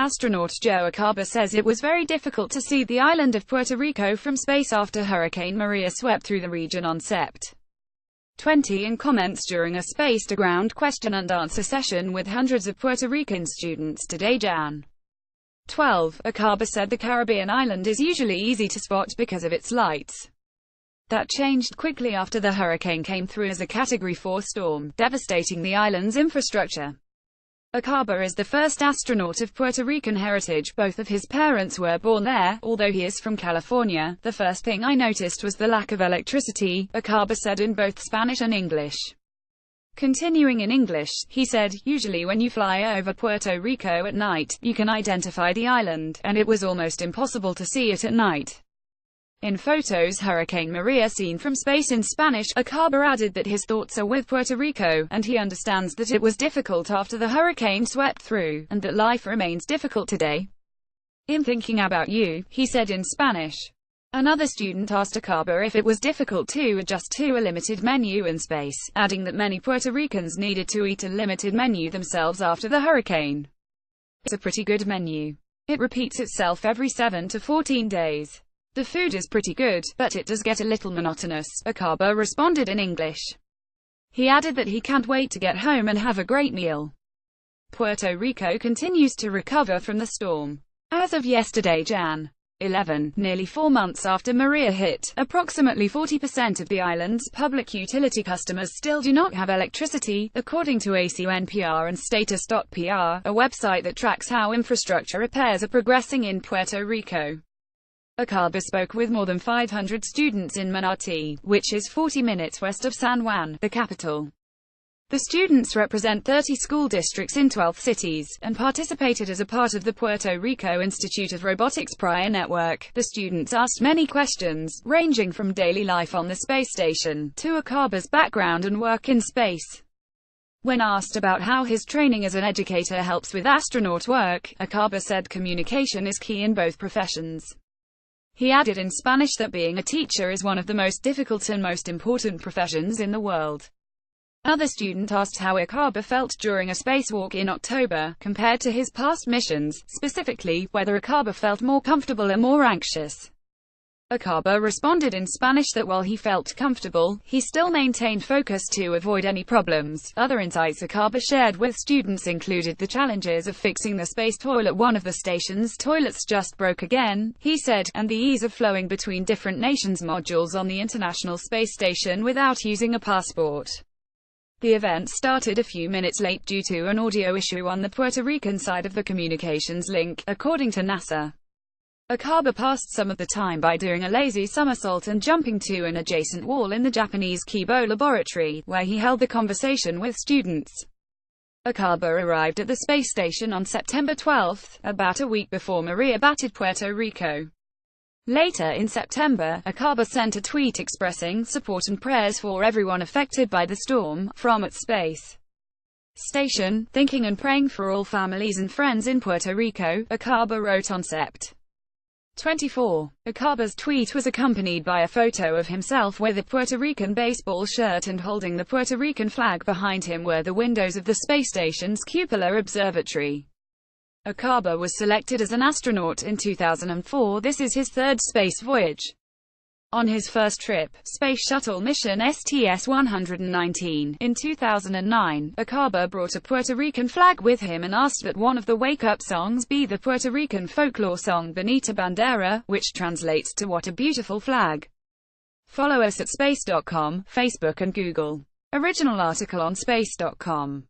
Astronaut Joe Acaba says it was very difficult to see the island of Puerto Rico from space after Hurricane Maria swept through the region on Sept. 20 in comments during a space-to-ground question-and-answer session with hundreds of Puerto Rican students today, Jan. 12, Acaba said the Caribbean island is usually easy to spot because of its lights. That changed quickly after the hurricane came through as a Category 4 storm, devastating the island's infrastructure. Acaba is the first astronaut of Puerto Rican heritage. Both of his parents were born there, although he is from California. The first thing I noticed was the lack of electricity, Acaba said in both Spanish and English. Continuing in English, he said, usually when you fly over Puerto Rico at night, you can identify the island, and it was almost impossible to see it at night. In photos Hurricane Maria seen from space in Spanish, Acaba added that his thoughts are with Puerto Rico, and he understands that it was difficult after the hurricane swept through, and that life remains difficult today. "I'm thinking about you," he said in Spanish. Another student asked Acaba if it was difficult to adjust to a limited menu in space, adding that many Puerto Ricans needed to eat a limited menu themselves after the hurricane. "It's a pretty good menu. It repeats itself every 7 to 14 days. The food is pretty good, but it does get a little monotonous," Acaba responded in English. He added that he can't wait to get home and have a great meal. Puerto Rico continues to recover from the storm. As of yesterday, Jan. 11, nearly 4 months after Maria hit, approximately 40% of the island's public utility customers still do not have electricity, according to ACUNPR and Status.pr, a website that tracks how infrastructure repairs are progressing in Puerto Rico. Acaba spoke with more than 500 students in Manatí, which is 40 minutes west of San Juan, the capital. The students represent 30 school districts in 12 cities, and participated as a part of the Puerto Rico Institute of Robotics prior network. The students asked many questions, ranging from daily life on the space station, to Acaba's background and work in space. When asked about how his training as an educator helps with astronaut work, Acaba said communication is key in both professions. He added in Spanish that being a teacher is one of the most difficult and most important professions in the world. Another student asked how Acaba felt during a spacewalk in October, compared to his past missions, specifically, whether Acaba felt more comfortable or more anxious. Acaba responded in Spanish that while he felt comfortable, he still maintained focus to avoid any problems. Other insights Acaba shared with students included the challenges of fixing the space toilet. One of the station's toilets just broke again, he said, and the ease of flowing between different nations' modules on the International Space Station without using a passport. The event started a few minutes late due to an audio issue on the Puerto Rican side of the communications link, according to NASA. Acaba passed some of the time by doing a lazy somersault and jumping to an adjacent wall in the Japanese Kibo laboratory, where he held the conversation with students. Acaba arrived at the space station on September 12, about a week before Maria battered Puerto Rico. Later in September, Acaba sent a tweet expressing support and prayers for everyone affected by the storm, from its space station, thinking and praying for all families and friends in Puerto Rico, Acaba wrote on Sept. 24. Acaba's tweet was accompanied by a photo of himself with a Puerto Rican baseball shirt and holding the Puerto Rican flag. Behind him were the windows of the space station's cupola observatory. Acaba was selected as an astronaut in 2004. This is his third space voyage. On his first trip, Space Shuttle mission STS-119, in 2009, Acaba brought a Puerto Rican flag with him and asked that one of the wake-up songs be the Puerto Rican folklore song Bonita Bandera, which translates to "What a Beautiful Flag." Follow us at space.com, Facebook and Google. Original article on space.com.